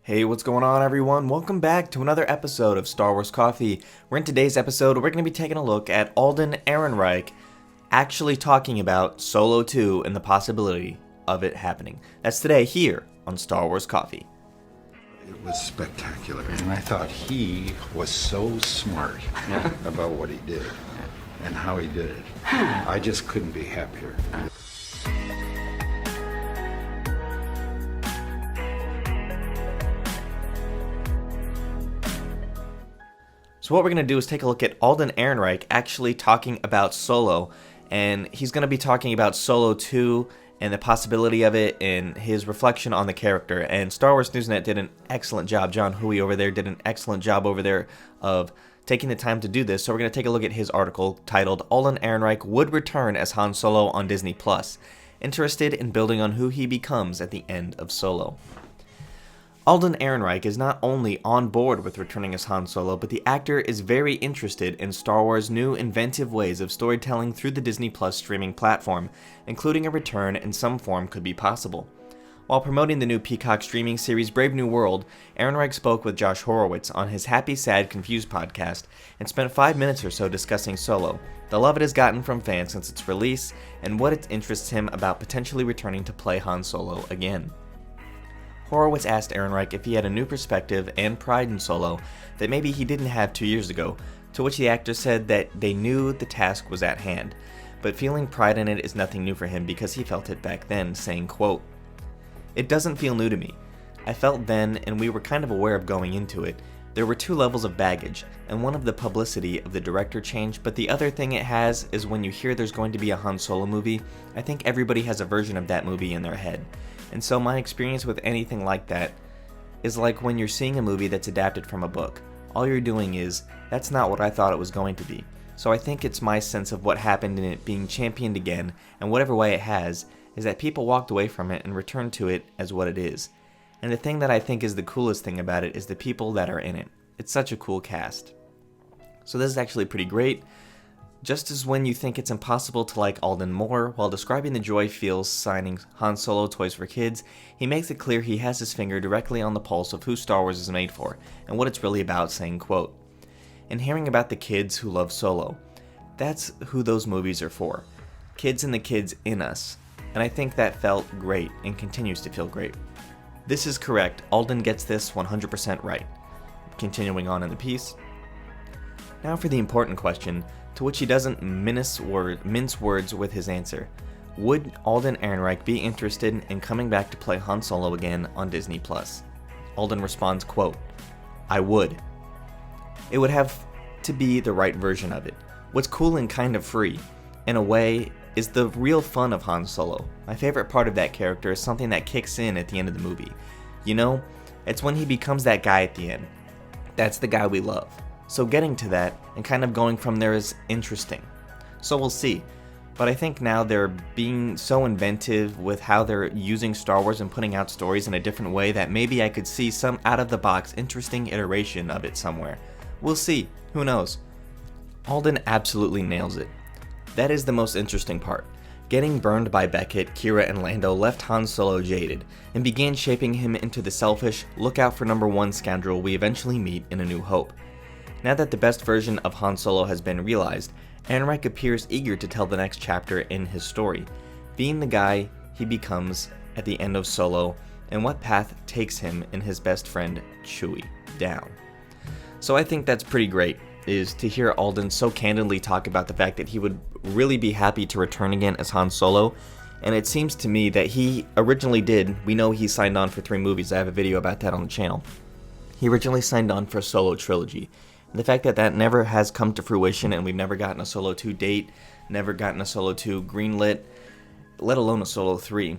Hey, what's going on, everyone? Welcome back to another episode of Star Wars Coffee. In today's episode, we're going to be taking a look at Alden Ehrenreich actually talking about Solo 2 and the possibility of it happening. That's today here on Star Wars Coffee. It was spectacular, and I thought he was so smart about what he did and how he did it. I just couldn't be happier. So what we're going to do is take a look at Alden Ehrenreich actually talking about Solo, and he's going to be talking about Solo 2 and the possibility of it and his reflection on the character. And Star Wars Newsnet did an excellent job. John Huey over there did an excellent job over there of taking the time to do this. So we're going to take a look at his article titled Alden Ehrenreich Would Return as Han Solo on Disney+. Interested in building on who he becomes at the end of Solo. Alden Ehrenreich is not only on board with returning as Han Solo, but the actor is very interested in Star Wars' new inventive ways of storytelling through the Disney Plus streaming platform, including a return in some form could be possible. While promoting the new Peacock streaming series Brave New World, Ehrenreich spoke with Josh Horowitz on his Happy, Sad, Confused podcast and spent 5 minutes or so discussing Solo, the love it has gotten from fans since its release, and what it interests him about potentially returning to play Han Solo again. Horowitz asked Ehrenreich if he had a new perspective and pride in Solo that maybe he didn't have 2 years ago, to which the actor said that they knew the task was at hand, but feeling pride in it is nothing new for him because he felt it back then, saying, quote, "It doesn't feel new to me. I felt then, and we were kind of aware of going into it, there were 2 levels of baggage, and one of the publicity of the director change, but the other thing it has is when you hear there's going to be a Han Solo movie, I think everybody has a version of that movie in their head. And so my experience with anything like that is like when you're seeing a movie that's adapted from a book. All you're doing is, that's not what I thought it was going to be. So I think it's my sense of what happened in it being championed again, and whatever way it has, is that people walked away from it and returned to it as what it is. And the thing that I think is the coolest thing about it is the people that are in it. It's such a cool cast. So this is actually pretty great. Just as when you think it's impossible to like Alden more, while describing the joy he feels signing Han Solo toys for kids, he makes it clear he has his finger directly on the pulse of who Star Wars is made for, and what it's really about, saying, quote, "And hearing about the kids who love Solo, that's who those movies are for. Kids and the kids in us. And I think that felt great, and continues to feel great." This is correct. Alden gets this 100% right. Continuing on in the piece. Now for the important question, to which he doesn't mince words with his answer. Would Alden Ehrenreich be interested in coming back to play Han Solo again on Disney+? Alden responds, quote, "I would. It would have to be the right version of it. What's cool and kind of free, in a way, is the real fun of Han Solo. My favorite part of that character is something that kicks in at the end of the movie. You know, it's when he becomes that guy at the end. That's the guy we love. So getting to that and kind of going from there is interesting. So we'll see. But I think now they're being so inventive with how they're using Star Wars and putting out stories in a different way that maybe I could see some out-of-the-box interesting iteration of it somewhere. We'll see. Who knows? Alden absolutely nails it. That is the most interesting part. Getting burned by Beckett, Kira, and Lando left Han Solo jaded, and began shaping him into the selfish, look-out-for-number-one scoundrel we eventually meet in A New Hope. Now that the best version of Han Solo has been realized, Ehrenreich appears eager to tell the next chapter in his story, being the guy he becomes at the end of Solo, and what path takes him and his best friend, Chewie, down. So I think that's pretty great, is to hear Alden so candidly talk about the fact that he would really be happy to return again as Han Solo, and it seems to me that he originally did. We know he signed on for 3 movies. I have a video about that on the channel. He originally signed on for a Solo trilogy. The fact that that never has come to fruition, and we've never gotten a Solo 2 date, never gotten a Solo 2 greenlit, let alone a Solo 3.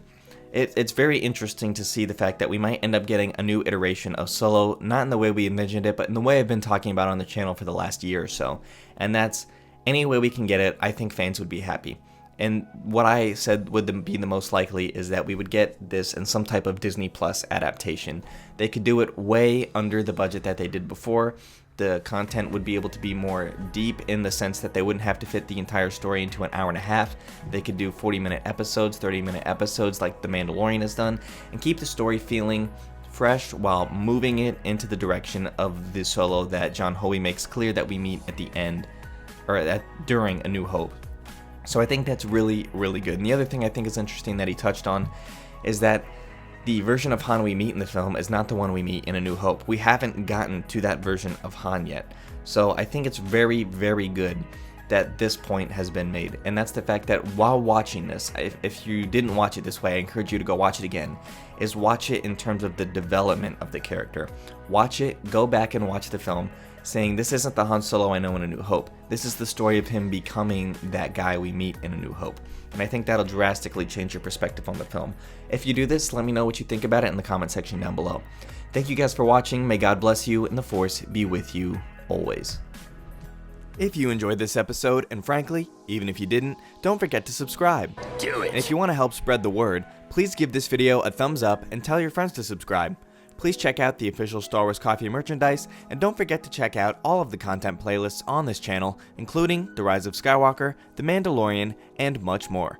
It's very interesting to see the fact that we might end up getting a new iteration of Solo, not in the way we envisioned it, but in the way I've been talking about on the channel for the last year or so. And that's, any way we can get it, I think fans would be happy. And what I said would be the most likely is that we would get this in some type of Disney Plus adaptation. They could do it way under the budget that they did before. The content would be able to be more deep in the sense that they wouldn't have to fit the entire story into an hour and a half. They could do 40-minute episodes, 30-minute episodes like The Mandalorian has done, and keep the story feeling fresh while moving it into the direction of the Solo that John Hoey makes clear that we meet at the end, or during A New Hope. So I think that's really, really good. And the other thing I think is interesting that he touched on is that the version of Han we meet in the film is not the one we meet in A New Hope. We haven't gotten to that version of Han yet. So I think it's very, very good that this point has been made. And that's the fact that while watching this, if you didn't watch it this way, I encourage you to go watch it again, is watch it in terms of the development of the character. Watch it, go back and watch the film, saying this isn't the Han Solo I know in A New Hope. This is the story of him becoming that guy we meet in A New Hope. And I think that'll drastically change your perspective on the film. If you do this, let me know what you think about it in the comment section down below. Thank you guys for watching. May God bless you and the Force be with you always. If you enjoyed this episode, and frankly, even if you didn't, don't forget to subscribe. Do it! And if you want to help spread the word, please give this video a thumbs up and tell your friends to subscribe. Please check out the official Star Wars Coffee merchandise, and don't forget to check out all of the content playlists on this channel, including The Rise of Skywalker, The Mandalorian, and much more.